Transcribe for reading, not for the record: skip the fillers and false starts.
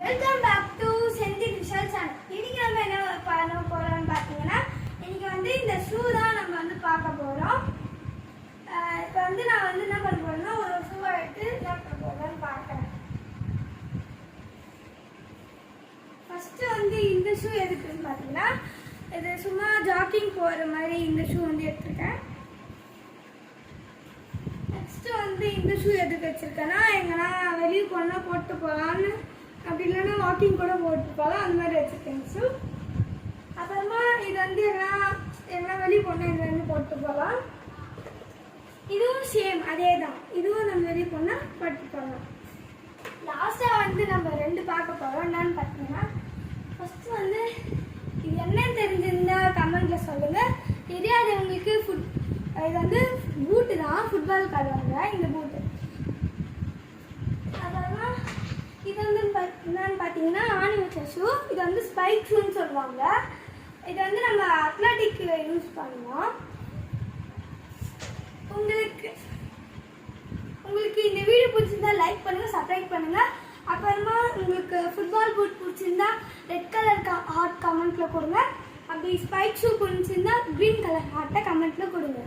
Welcome back to Senthil Vishal channel. இன்னைக்கு நம்ம என்ன பண்ண போறோம்னு பார்த்தீங்கன்னா, இன்னைக்கு வந்து இந்த ஷூ தான் நம்ம வந்து பார்க்க போறோம். இப்போ வந்து நான் வந்து என்ன பண்ண போறேன்னா, ஒரு ஷூவை எடுத்து என்ன பண்ண போறேன்னு பார்க்குறேன். ஃபர்ஸ்ட் வந்து இந்த ஷூ எதுக்குன்னு பார்த்தீங்கன்னா, இது சும்மா ஜாக்கிங் போகிற மாதிரி இந்த ஷூ வந்து எடுத்துருக்கேன். நெக்ஸ்ட் வந்து இந்த ஷூ எதுக்கு வச்சிருக்கேன்னா, எங்கன்னா வெளியே போனால் போட்டு போகலான்னு, அப்படி இல்லைன்னா வாக்கிங் கூட போட்டு போகலாம், அந்த மாதிரி வச்சுருக்கேன் ஷூ. அப்புறமா இது வந்து எல்லாம் வெளியே போனால் இது வந்து போட்டு போகலாம். இதுவும் சேம் அதே தான், இதுவும் நம்ம வெளியே போனால் போட்டு போகலாம். லாஸ்ட்டாக வந்து நம்ம ரெண்டு பார்க்க போகிறோம். என்னன்னு பார்த்தீங்கன்னா, ஃபஸ்ட்டு வந்து இது என்னன்னு தெரிஞ்சிருந்தா கமெண்ட்டில் சொல்லுங்கள். தெரியாதவங்களுக்கு இது வந்து பூட்டு தான், ஃபுட்பால் காடுவாங்க இந்த பூட்டு. அப்புறமா இது வந்து என்னன்னு பார்த்தீங்கன்னா ஆணி வச்ச ஷூ. இது வந்து ஸ்பைக் ஷூன்னு சொல்லுவாங்க. இது வந்து நம்ம அத்லட்டிக்கில் யூஸ் பண்ணுவோம். உங்களுக்கு இந்த வீடியோ பிடிச்சிருந்தா லைக் பண்ணுங்கள், சப்ஸ்கிரைப் பண்ணுங்கள். அப்புறமா உங்களுக்கு ஃபுட்பால் பூட் பிடிச்சிருந்தா ரெட் கலர் ஹார்ட் கமெண்ட்டில் கொடுங்க. அப்படி ஸ்பைக் ஷூ பிடிச்சிருந்தா க்ரீன் கலர் ஹார்ட்டை கமெண்ட்டில் கொடுங்க.